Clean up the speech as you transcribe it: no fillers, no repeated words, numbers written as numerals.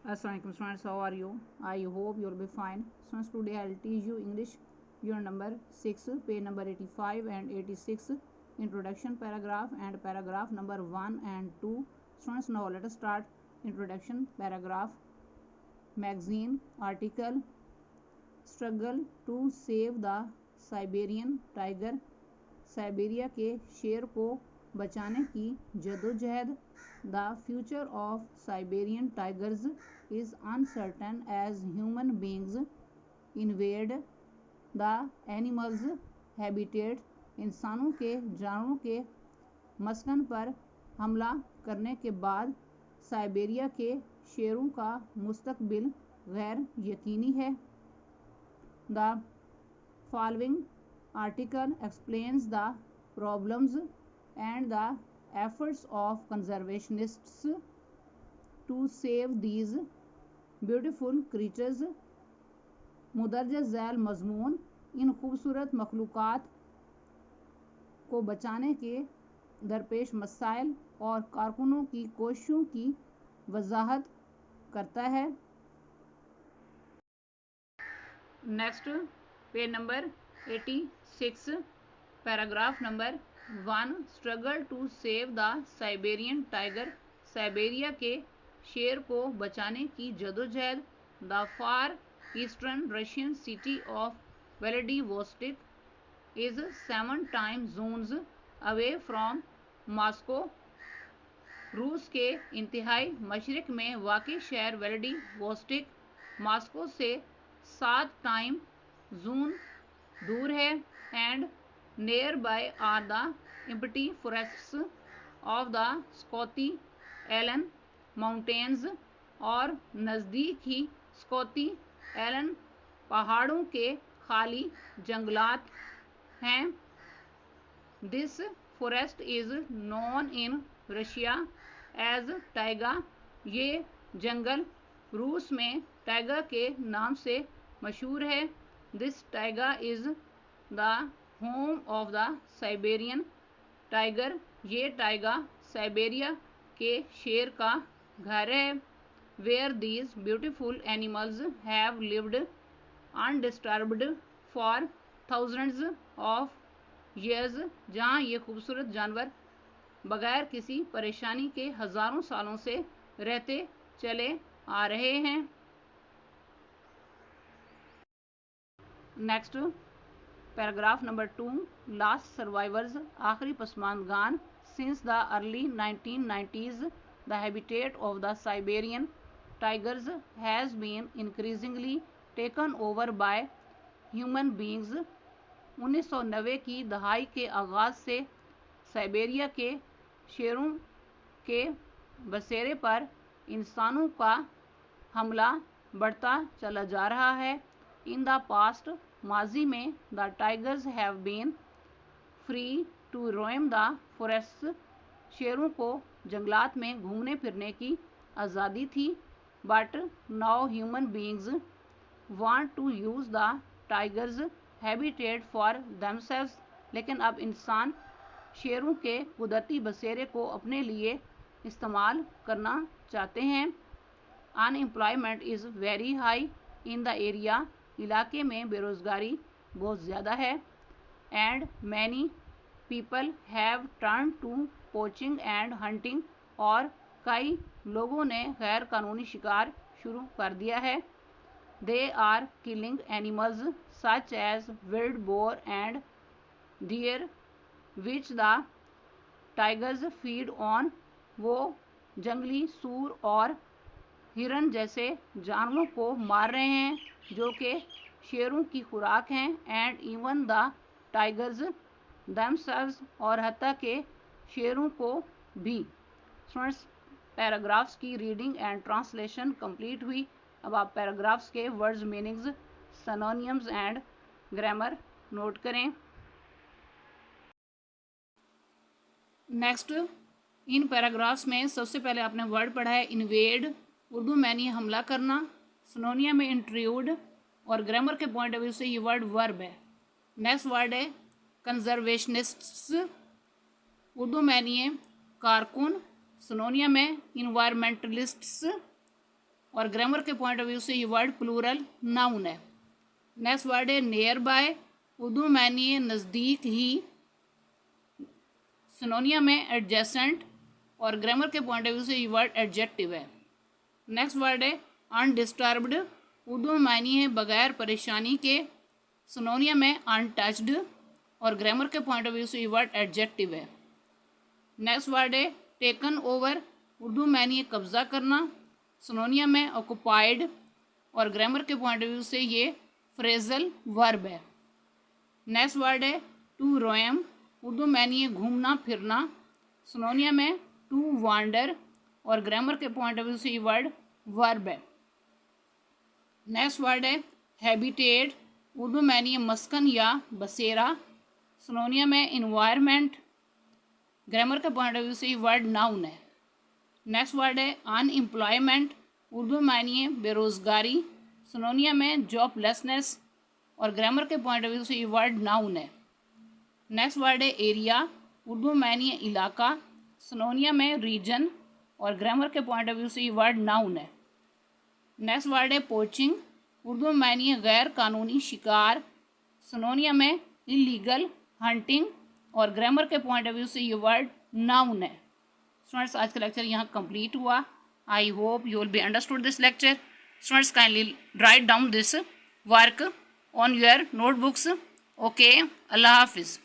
Assalamualaikum students, how are you? I hope you'll be fine. Students, today I'll teach you English unit number 6, page number 85 and 86, introduction paragraph and paragraph number 1 and 2. Students, now let us start introduction paragraph. Magazine article, struggle to save the Siberian tiger. Siberia के शेर को बचाने की जदोजहद. The future of Siberian tigers is uncertain as human beings invade the animals' habitat. इंसानों के जानवरों के मस्कन पर हमला करने के बाद साइबेरिया के शेरों का मुस्तकबिल गैर यकीनी है. The following article explains the problems and the efforts of conservationists to save these beautiful creatures. मुदर्ज Zail मजमून इन खूबसूरत मखलूक़ात को बचाने के दरपेश मसाइल और कारकुनों की कोशिशों की वजाहत करता है. Next page number 86, paragraph number 1. Struggle to save the Siberian tiger. Siberia के शेर को बचाने की जदोजहद. The far eastern Russian city of Vladivostok is 7 time zones away from Moscow. रूस के इंतहाई मशरक में वाक़ शहर व्लादिवोस्टोक मॉस्को से 7 टाइम जोन दूर है. And near by are the empty forests of the Scotty Allen mountains. और नज़दीक ही स्कॉटी एलन पहाड़ों के खाली जंगलात हैं. This forest is known in Russia as taiga. ये जंगल रूस में टाइगा के नाम से मशहूर है. This taiga is the home of the Siberian tiger. ये टाइगा साइबेरिया के शेर का घर है. Where these beautiful animals have lived undisturbed for thousands of years. जहाँ ये खूबसूरत जानवर बगैर किसी परेशानी के हज़ारों सालों से रहते चले आ रहे हैं. Next paragraph number 2. Last survivors. आखिरी पसमानदगान. Since the early 1990s the habitat of the Siberian tigers has been increasingly taken over by human beings. 1990 की दहाई के आगाज़ से साइबेरिया के शेरों के बसेरे पर इंसानों का हमला बढ़ता चला जा रहा है. इन द पास्ट माजी में the tigers have been free to roam the forest. शेरों को जंगलात में घूमने फिरने की आज़ादी थी. But now human beings want to use the tigers habitat for themselves. लेकिन अब इंसान शेरों के कुदरती बसेरे को अपने लिए इस्तेमाल करना चाहते हैं. Unemployment is very high in the area. इलाके में बेरोज़गारी बहुत ज़्यादा है. And many people have turn to poaching and hunting. और कई लोगों ने गैर कानूनी शिकार शुरू कर दिया है. They are killing animals such as wild boar and deer which the tigers feed on. वो जंगली सूर और हिरन जैसे जानवरों को मार रहे हैं जो कि शेरों की खुराक हैं. And even the tigers themselves. और हत्ता के शेरों को भी. स्टूडेंट्स, पैराग्राफ्स की रीडिंग एंड ट्रांसलेशन कंप्लीट हुई. अब आप पैराग्राफ्स के words, meanings, synonyms and grammar note करें. नेक्स्ट, इन पैराग्राफ्स में सबसे पहले आपने वर्ड पढ़ा है इन्वेड. उर्दू में यानी हमला करना. सिनोनियम में इंट्रूड. और ग्रामर के पॉइंट ऑफ व्यू से ये वर्ड वर्ब है. नेक्स्ट वर्ड है कंजर्वेशनिस्ट्स. उर्दू में यानी कारकुन. सिनोनियम है इन्वायरमेंटलिस्ट्स. اور گرامر کے پوائنٹ آف ویو سے یہ ورڈ پلورل ناؤن ہے. نیکسٹ ورڈ ہے نیئر بائی. اردو معنی ہے نزدیک ہی. سنونیم ہے ایڈجیسنٹ اور گرامر کے پوائنٹ آف ویو سے یہ ورڈ ایڈجیکٹو ہے. نیکسٹ ورڈ ہے انڈسٹربڈ. اردو معنی ہے بغیر پریشانی کے. سنونیم ہے انٹچڈ اور گرامر کے پوائنٹ آف ویو سے یہ ورڈ ایڈجیکٹو ہے. نیکسٹ ورڈ ہے ٹیکن اوور. اردو معنی ہے قبضہ کرنا. سنونیم ہے آکوپائڈ اور گرامر کے پوائنٹ آف ویو سے یہ فریزل ورب ہے. نیکسٹ ورڈ ہے ٹو رویم. اردو معنی ہے گھومنا پھرنا. سنونیم ہے ٹو وانڈر اور گرامر کے پوائنٹ آف ویو سے یہ ورڈ ورب ہے. نیکسٹ ورڈ ہے ہیبیٹیٹ. اردو معنی ہے مسکن یا بسیرا. سنونیم ہے انوائرمنٹ. گرامر کے پوائنٹ آف ویو سے یہ ورڈ ناؤن ہے. نیکسٹ ورڈ ہے ان امپلائمنٹ. اردو معنی ہے بے روزگاری. سنونیم ہے جاب لیسنس اور گرامر کے پوائنٹ آف ویو سے یہ ورڈ ناؤن ہے. نیکسٹ ورڈ ہے ایریا. اردو معنی ہے علاقہ. سنونیم ہے ریجن اور گرامر کے پوائنٹ آف ویو سے یہ ورڈ ناؤن ہے. نیکسٹ ورڈ ہے پوچنگ. اردو معنی ہے غیر قانونی شکار. سنونیم ہے انلیگل ہنٹنگ اور گرامر کے پوائنٹ آف ویو سے یہ ورڈ ناؤن ہے. اسٹوڈنٹس آج کا لیکچر یہاں کمپلیٹ ہوا. I hope you will be understood this lecture. Students kindly write down this work on your note books. Okay, اللہ حافظ.